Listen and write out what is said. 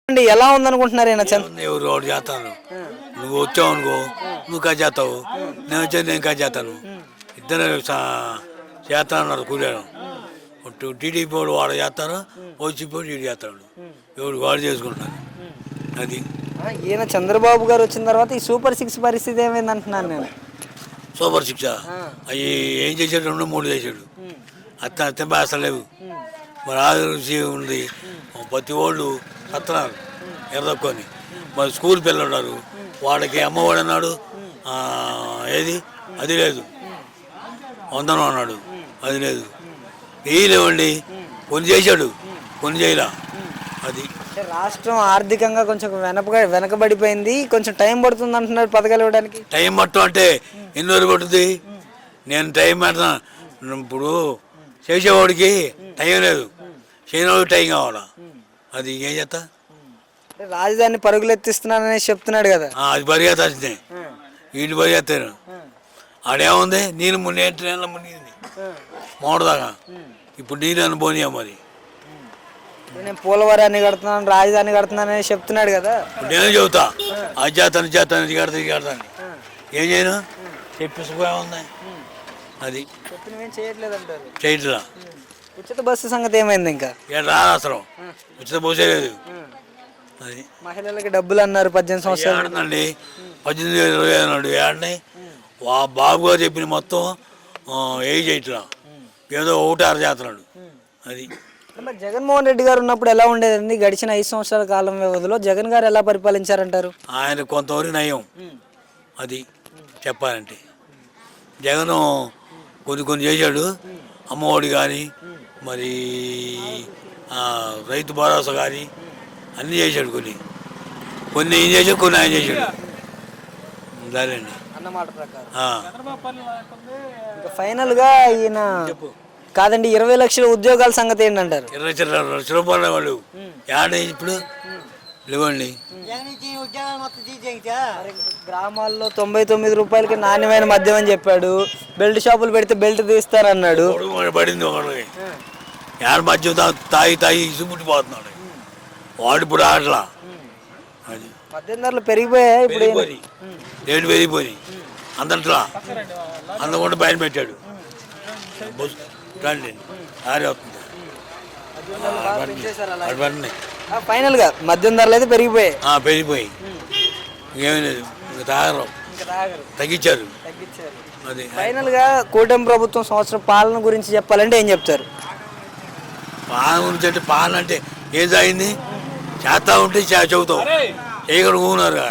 ఎలా ఉందనుకుంటున్నారు ఈయన ఎవరు వాడు చేస్తాను. నువ్వు వచ్చావు అనుకో, నువ్వు కట్ చేస్తావు, నేను వచ్చేది నేను కట్ చేస్తాను. ఇద్దరు చేస్తానన్నారు కూడాను. టీడీపీ వాడు వాడు చేస్తారు, వైసీపీ టీడీ చేస్తాడు. ఎవడు వాడు చేసుకుంటాను. అది ఈయన చంద్రబాబు గారు వచ్చిన తర్వాత ఈ సూపర్ 6 పరిస్థితి ఏమైంది అంటున్నాను నేను. సూపర్ శిక్ష అవి ఏం చేశాడు? 2-3 చేశాడు. అత్త అసలు లేవు. మరి ఆరోగ్య ఉంది, ప్రతి వాళ్ళు సత్తున్నారు ఎర్రకొని. మరి స్కూల్ పిల్లలు ఉన్నారు, వాడికి అమ్మవాడు అన్నాడు, ఏది అది లేదు. వందనం అన్నాడు, అది లేదు. లేవండి. కొన్ని చేశాడు, కొన్ని చేయలా. అది రాష్ట్రం ఆర్థికంగా కొంచెం వెనకబడిపోయింది, కొంచెం టైం పడుతుంది అంటున్నాడు పథకాలు ఇవ్వడానికి. టైం పట్టం అంటే ఎన్ని రోజులు పడుతుంది? నేను టైం పెడతా. ఇప్పుడు చేసేవాడికి టైం లేదు, చేయనవాడికి టైం కావాలా. అది ఏం చేస్తా? రాజధాని పరుగులు ఎత్తిస్తున్నానని చెప్తున్నాడు కదా. అది పరిగెత్తాల్సిందే, వీళ్ళు పరిగెత్తారు. ఆడేముంది? నీళ్ళు మున్నేళ్ళ మునిగింది మోడదాకా. ఇప్పుడు నీళ్ళు అనుభవనీయ. మరి నేను పోలవరాన్ని కడుతున్నాను, రాజధాని కడుతున్నానని చెప్తున్నాడు కదా. నేను చెబుతా, అది చేస్తాను చేస్తాను, ఇది కడతాను ఇది కడతాను. ఏం చేయను? చెప్పేసుకోముంది. అది చేయట్లేదు అంటారు. చేయట్లా. ఉచిత బస్సు సంగతి ఏమైంది? ఇంకా రాదు అసలు, ఉచిత బస్సే లేదు. అది మహిళలకి డబ్బులు అన్నారు 18 సంవత్సరాలు ఆడుతుందండి. 18,20 అన్నాడు. ఆడినాయి బాబు గారు చెప్పిన మొత్తం ఏ చేయట్లా, ఏదో 1-6 చేస్తున్నాడు. అది జగన్మోహన్ రెడ్డి గారు ఉన్నప్పుడు ఎలా ఉండేదండి? గడిచిన 5 సంవత్సరాల కాలం వ్యవధిలో జగన్ గారు ఎలా పరిపాలించారంటారు? ఆయన కొంతవరకు నయం. అది చెప్పాలంటే జగన్ కొన్ని చేశాడు. అమ్మఒడి కానీ, మరి రైతు భరోసా కానీ అన్నీ చేశాడు. కొన్ని ఏం చేశాడు, కొన్ని ఆయన చేశాడు. దానండి అన్నమాట ప్రకారం. ఫైనల్ గా ఈయన కాదండి, 20 లక్షల ఉద్యోగాల సంగతి ఏంటంటారు? 20 లక్షల రూపాయలు వాళ్ళు ఏడా ఇప్పుడు లేవండి. గ్రామాల్లో 99 రూపాయలకి నాణ్యమైన మద్యం అని చెప్పాడు. బెల్ట్ షాపులు పెడితే బెల్ట్ తీస్తారన్నాడు. పడింది ఒకటి. ఏడ మద్యం తాగి ఇసుముట్టిపోతున్నాడు వాడు. ఇప్పుడు ఆటలా అది మద్యం ధరలు పెరిగిపోయాయి. ఇప్పుడు రేటు పెరిగిపోయి అందట్లా అందకుండా బయట పెట్టాడు. రండి ఆరే వస్తుంది. ఫైనల్ గా మద్యం ధరలు అయితే పెరిగిపోయి ఏమీ లేదు. ఇంకా తాగరు, తగ్గించారు. అది ఫైనల్ గా కూటమి ప్రభుత్వం సంవత్సరం పాలన గురించి చెప్పాలంటే ఏం చెప్తారు? పాలన గురించి అంటే పాలన అంటే ఏం సాగింది? చేస్తా ఉంటే చెబుతావు, చేయగలుగుతున్నారు.